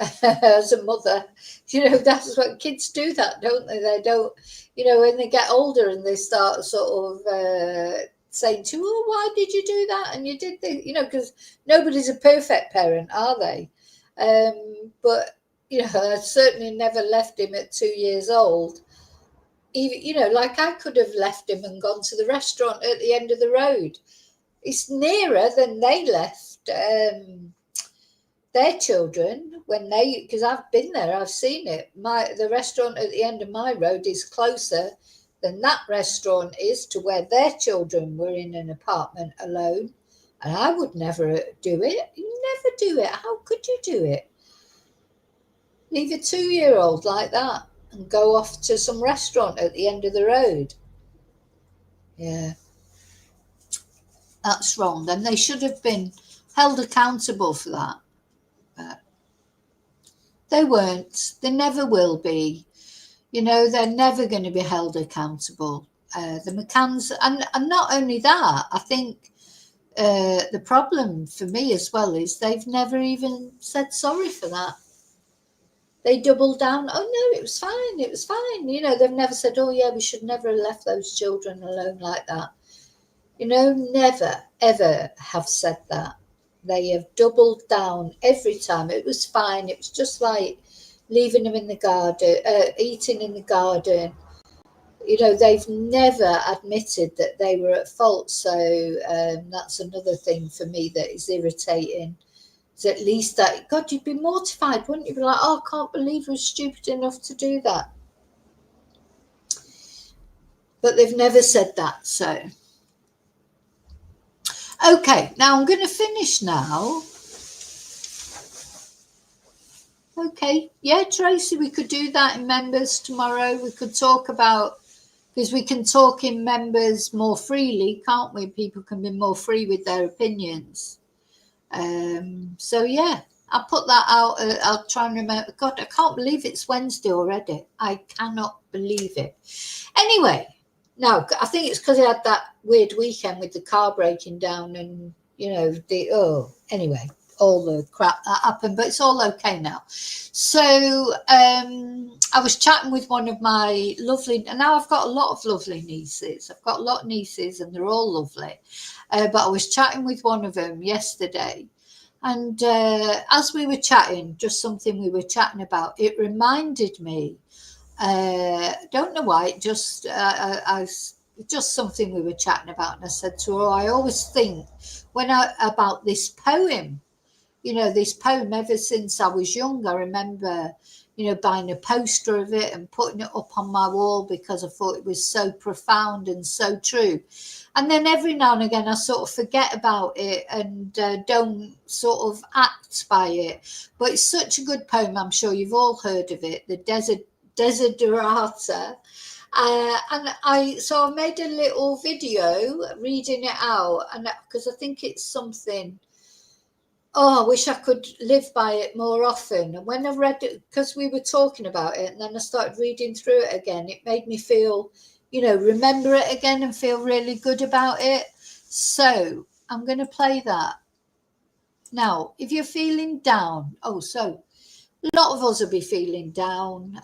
as a mother. You know, that's what kids do, that, don't they? They don't, you know, when they get older and they start sort of saying to you, oh, why did you do that? And you did this, you know, because nobody's a perfect parent, are they? But, you know, I certainly never left him at 2 years old. Even, you know, like I could have left him and gone to the restaurant at the end of the road. It's nearer than they left their children when they, because I've been there, I've seen it. The restaurant at the end of my road is closer than that restaurant is to where their children were in an apartment alone. And I would never do it. You never do it. How could you do it? Leave a 2-year-old like that and go off to some restaurant at the end of the road. Yeah, that's wrong. And they should have been held accountable for that. But they weren't. They never will be. You know, they're never going to be held accountable. The McCanns, and not only that, I think the problem for me as well is they've never even said sorry for that. They doubled down. Oh no, it was fine. It was fine. You know, they've never said, oh yeah, we should never have left those children alone like that. You know, never, ever have said that. They have doubled down every time. It was fine. It was just like leaving them in the garden, eating in the garden. You know, they've never admitted that they were at fault. So that's another thing for me that is irritating. So at least that, God, you'd be mortified, wouldn't you? Be like, oh, I can't believe we're stupid enough to do that. But they've never said that, so. Okay, now I'm going to finish now. Okay, yeah, Tracy, we could do that in members tomorrow. We could talk about, because we can talk in members more freely, can't we? People can be more free with their opinions. So yeah, I'll put that out. I'll try and remember. God, I can't believe it's Wednesday already. I cannot believe it. Anyway, no, I think it's because I had that weird weekend with the car breaking down and, you know, anyway, all the crap that happened, but it's all okay now. So I was chatting with one of my lovely, and now I've got a lot of lovely nieces. I've got a lot of nieces and they're all lovely. But I was chatting with one of them yesterday. And as we were chatting, just something we were chatting about, it reminded me, don't know why, it just something we were chatting about. And I said to her, I always think about this poem. You know, this poem, ever since I was young, I remember, you know, buying a poster of it and putting it up on my wall because I thought it was so profound and so true. And then every now and again, I sort of forget about it and don't sort of act by it. But it's such a good poem. I'm sure you've all heard of it, the Desiderata. And I made a little video reading it out, and because I think it's something. Oh, I wish I could live by it more often. And when I read it, because we were talking about it, and then I started reading through it again, it made me feel, you know, remember it again and feel really good about it. So I'm going to play that. Now, if you're feeling down, so a lot of us will be feeling down.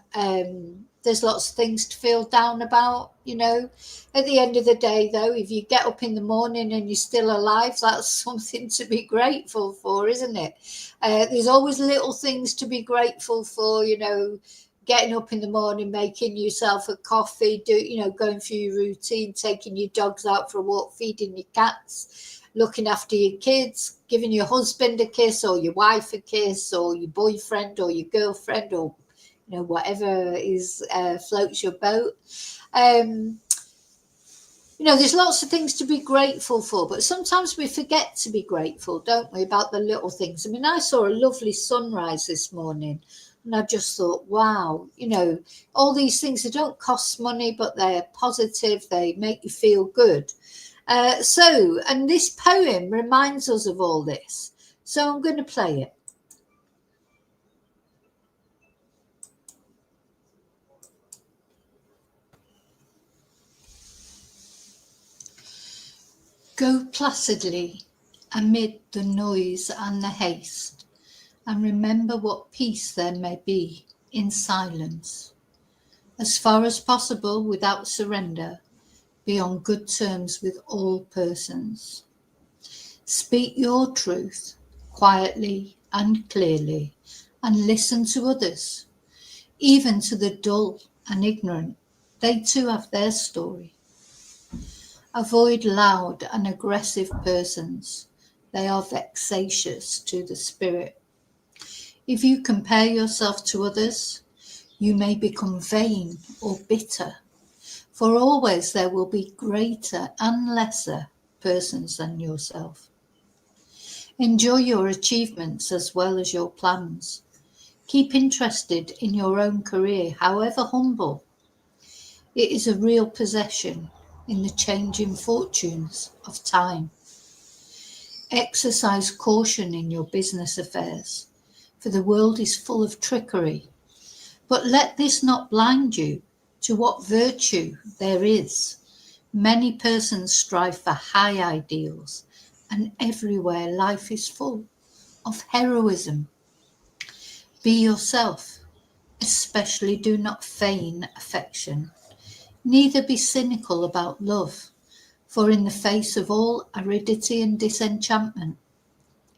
there's lots of things to feel down about, you know. At the end of the day, though, if you get up in the morning and you're still alive, that's something to be grateful for, isn't it? There's always little things to be grateful for, you know, getting up in the morning, making yourself a coffee, going through your routine, taking your dogs out for a walk, feeding your cats, looking after your kids, giving your husband a kiss or your wife a kiss or your boyfriend or your girlfriend or, you know, whatever is floats your boat. You know, there's lots of things to be grateful for, but sometimes we forget to be grateful, don't we, about the little things. I mean, I saw a lovely sunrise this morning and I just thought, wow, you know, all these things, they don't cost money, but they're positive, they make you feel good. And this poem reminds us of all this. So I'm going to play it. Go placidly amid the noise and the haste, and remember what peace there may be in silence. As far as possible, without surrender, be on good terms with all persons. Speak your truth quietly and clearly, and listen to others, even to the dull and ignorant. They too have their story. Avoid loud and aggressive persons. They are vexatious to the spirit. If you compare yourself to others, you may become vain or bitter, for always there will be greater and lesser persons than yourself. Enjoy your achievements as well as your plans. Keep interested in your own career, however humble. It is a real possession in the changing fortunes of time. Exercise caution in your business affairs, for the world is full of trickery. But let this not blind you to what virtue there is. Many persons strive for high ideals, and everywhere life is full of heroism. Be yourself, especially do not feign affection. Neither be cynical about love, for in the face of all aridity and disenchantment,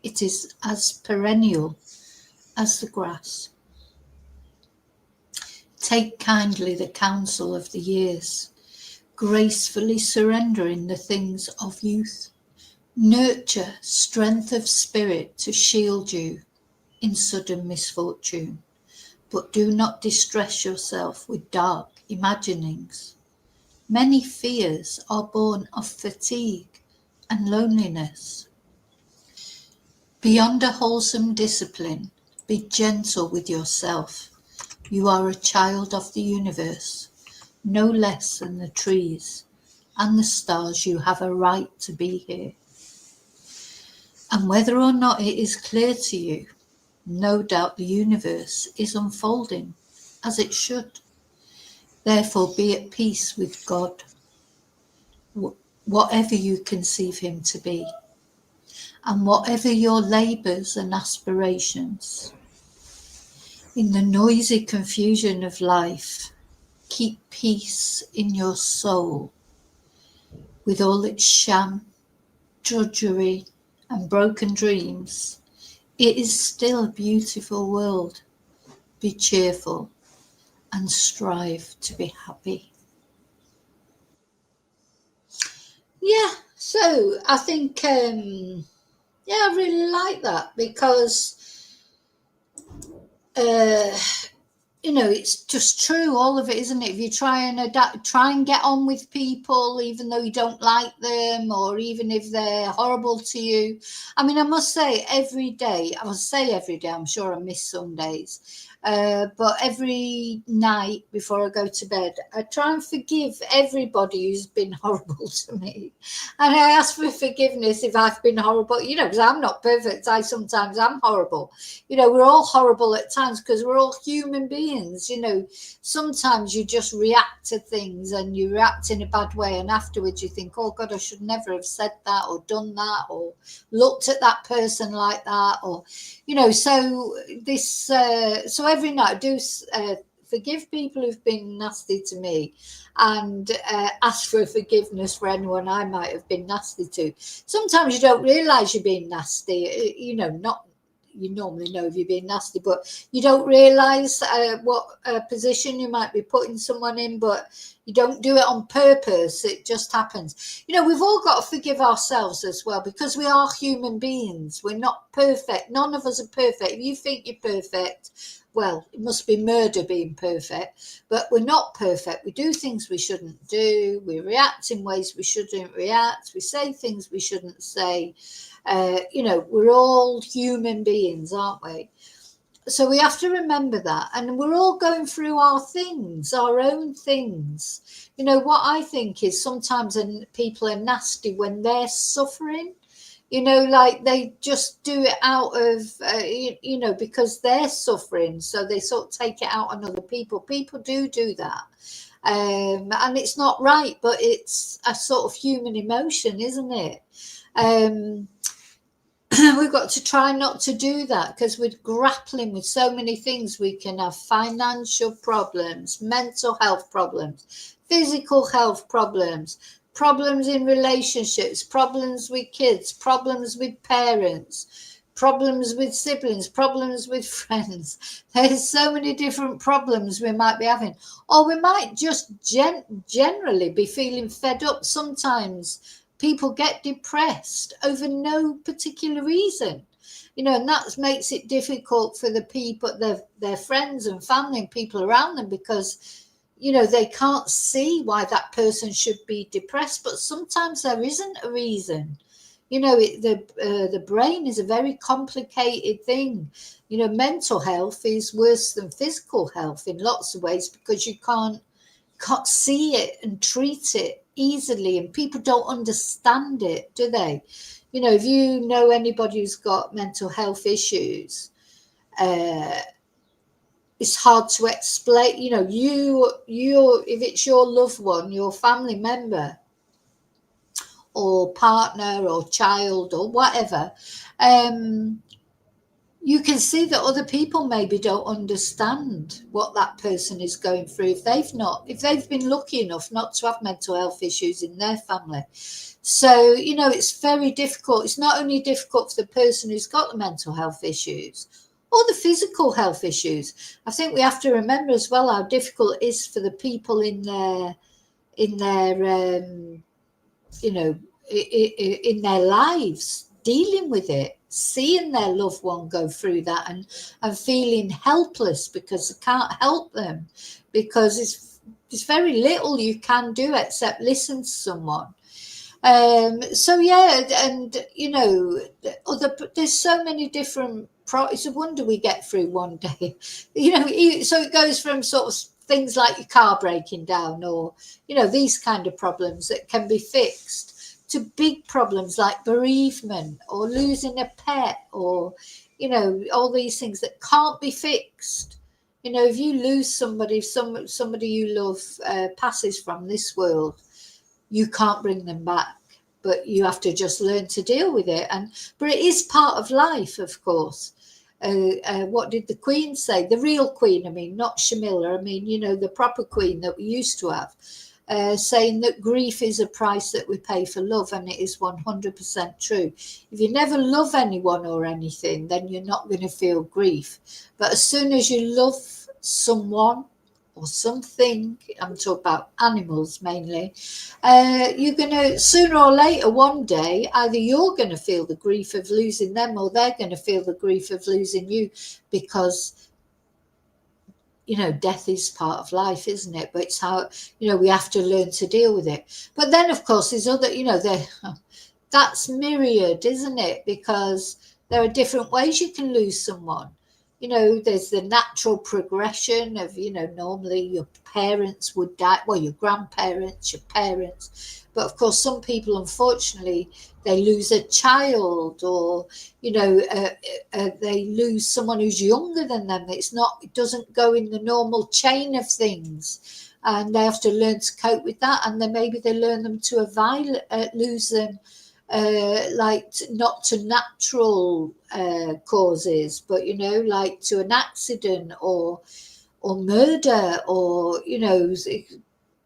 it is as perennial as the grass. Take kindly the counsel of the years, gracefully surrendering the things of youth. Nurture strength of spirit to shield you in sudden misfortune, but do not distress yourself with dark imaginings. Many fears are born of fatigue and loneliness. Beyond a wholesome discipline, be gentle with yourself. You are a child of the universe, no less than the trees and the stars. You have a right to be here. And whether or not it is clear to you, no doubt the universe is unfolding as it should. Therefore, be at peace with God, whatever you conceive him to be, and whatever your labours and aspirations. In the noisy confusion of life, keep peace in your soul, with all its sham, drudgery, and broken dreams. It is still a beautiful world. Be cheerful and strive to be happy. Yeah, so I think, I really like that because, you know, it's just true, all of it, isn't it? If you try and adapt, try and get on with people, even though you don't like them, or even if they're horrible to you. I mean, I must say every day, I'm sure I miss some days. But every night before I go to bed, I try and forgive everybody who's been horrible to me. And I ask for forgiveness if I've been horrible, you know, because I'm not perfect. Sometimes I'm horrible. You know, we're all horrible at times because we're all human beings. You know, sometimes you just react to things and you react in a bad way. And afterwards you think, oh God, I should never have said that or done that or looked at that person like that, or, you know, so every night I do forgive people who've been nasty to me, and ask for forgiveness for anyone I might have been nasty to. Sometimes you don't realise you're being nasty, not. You normally know if you're being nasty, but you don't realise what position you might be putting someone in, but you don't do it on purpose. It just happens. We've all got to forgive ourselves as well, because we are human beings. We're not perfect. None of us are perfect. If you think you're perfect, well, it must be murder being perfect, but we're not perfect. We do things we shouldn't do. We react in ways we shouldn't react. We say things we shouldn't say. We're all human beings, aren't we? So we have to remember that. And we're all going through our things, our own things. What I think is sometimes people are nasty when they're suffering. Like they just do it out of, because they're suffering. So they sort of take it out on other people. People do that. And it's not right, but it's a sort of human emotion, isn't it? We've got to try not to do that, because we're grappling with so many things. We can have financial problems, mental health problems, physical health problems, problems in relationships, problems with kids, problems with parents, problems with siblings, problems with friends. There's so many different problems we might be having. Or we might just generally be feeling fed up. Sometimes people get depressed over no particular reason, and that makes it difficult for the people, their friends and family and people around them, because they can't see why that person should be depressed. But sometimes there isn't a reason. The brain is a very complicated thing. Mental health is worse than physical health in lots of ways, because you can't see it and treat it easily, and people don't understand it, do they? If you know anybody who's got mental health issues, it's hard to explain. You if it's your loved one, your family member or partner or child or whatever, you can see that other people maybe don't understand what that person is going through if they've been lucky enough not to have mental health issues in their family. So, it's very difficult. It's not only difficult for the person who's got the mental health issues or the physical health issues. I think we have to remember as well how difficult it is for the people in their in their lives, dealing with it, seeing their loved one go through that, and feeling helpless because they can't help them, because it's very little you can do except listen to someone. So yeah, and there's so many different it's a wonder we get through one day. So it goes from sort of things like your car breaking down, or these kind of problems that can be fixed, to big problems like bereavement or losing a pet, or all these things that can't be fixed. If you lose somebody, if somebody you love passes from this world, you can't bring them back, but you have to just learn to deal with it. But it is part of life, of course. What did the Queen say? The real Queen, I mean, not Shamilla, I mean, the proper Queen that we used to have, saying that grief is a price that we pay for love, and it is 100% true. If you never love anyone or anything, then you're not going to feel grief. But as soon as you love someone or something, I'm talking about animals mainly, you're going to, sooner or later, one day, either you're going to feel the grief of losing them, or they're going to feel the grief of losing you, because death is part of life, isn't it? But it's how, we have to learn to deal with it. But then, of course, there's other, that's myriad, isn't it? Because there are different ways you can lose someone. There's the natural progression of, normally your parents would die, well, your grandparents, your parents. But of course, some people, unfortunately, they lose a child, or, they lose someone who's younger than them. It doesn't go in the normal chain of things. And they have to learn to cope with that. And then maybe they learn them to lose them, like not to natural causes, but like to an accident, or or murder, or, you know,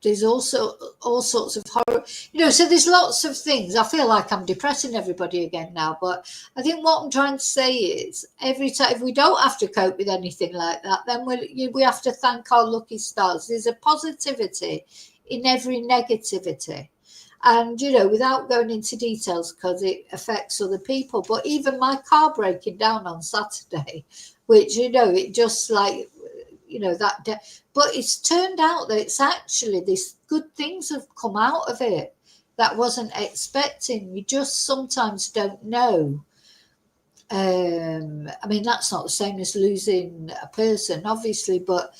there's also all sorts of horror, you know, so there's lots of things. I feel like I'm depressing everybody again now, but I think what I'm trying to say is every time, if we don't have to cope with anything like that, then we have to thank our lucky stars. There's a positivity in every negativity. And, you know, without going into details because it affects other people, but even my car breaking down on Saturday, which, you know, it just like, you know, but it's turned out that it's actually this good things have come out of it that wasn't expecting. You just sometimes don't know. I mean, that's not the same as losing a person, obviously, but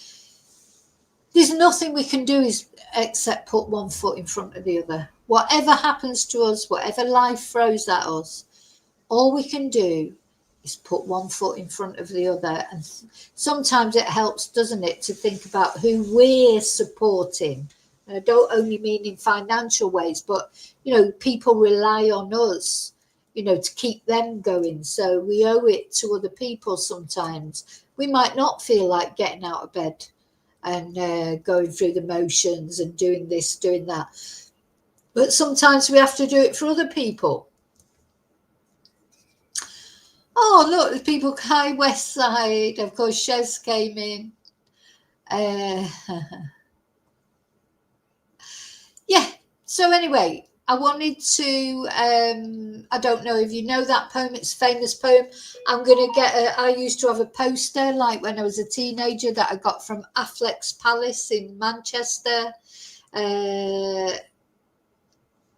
there's nothing we can do except put one foot in front of the other. Whatever happens to us, whatever life throws at us, all we can do is put one foot in front of the other. And sometimes it helps, doesn't it, to think about who we're supporting. And I don't only mean in financial ways, but, you know, people rely on us, you know, to keep them going. So we owe it to other people sometimes. We might not feel like getting out of bed and going through the motions and doing this, doing that. But sometimes we have to do it for other people. Oh, look, the people, hi, West Side. Of course, Shez came in. Yeah, so anyway, I wanted to, I don't know if you know that poem, it's a famous poem. I'm going to I used to have a poster like when I was a teenager that I got from Affleck's Palace in Manchester.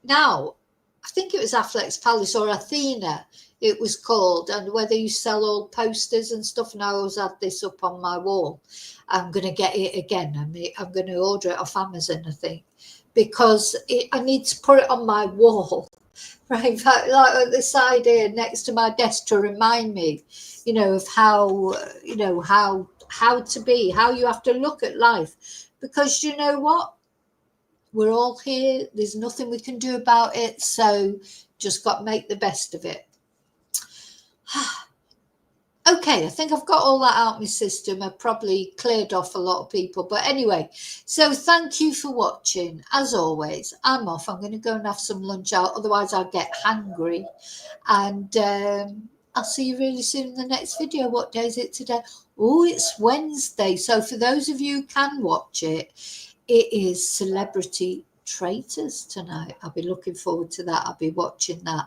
Now, I think it was Affleck's Palace or Athena, it was called, and whether you sell old posters and stuff, and I always had this up on my wall. I'm going to get it again. I'm going to order it off Amazon, I think, because I need to put it on my wall, right? Like at the side here next to my desk to remind me, you know, of how, you know, how to be, how you have to look at life. Because you know what? We're all here. There's nothing we can do about it. So just got to make the best of it. Okay, I think I've got all that out of my system. I've probably cleared off a lot of people. But anyway, so thank you for watching. As always, I'm off. I'm going to go and have some lunch out. Otherwise, I'll get hungry. And I'll see you really soon in the next video. What day is it today? Oh, it's Wednesday. So for those of you who can watch it, it is Celebrity Traitors tonight. I'll be looking forward to that. I'll be watching that.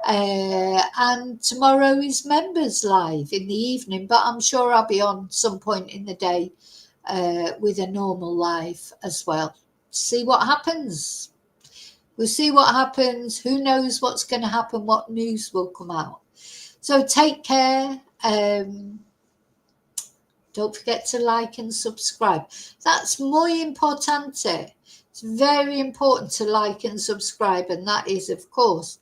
And tomorrow is Members Live in the evening, but I'm sure I'll be on some point in the day with a normal live as well. See what happens. We'll see what happens. Who knows what's going to happen, what news will come out. So take care. Don't forget to like and subscribe. That's muy importante. It's very important to like and subscribe. And that is, of course,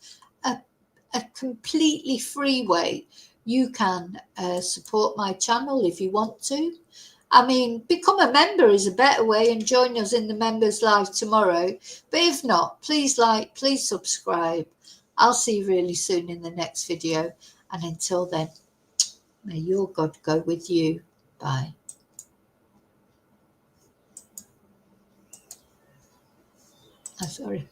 a completely free way you can support my channel if you want to. I mean, become a member is a better way and join us in the Members Live tomorrow. But if not, please like, please subscribe. I'll see you really soon in the next video. And until then, may your God go with you. Bye. I'm sorry.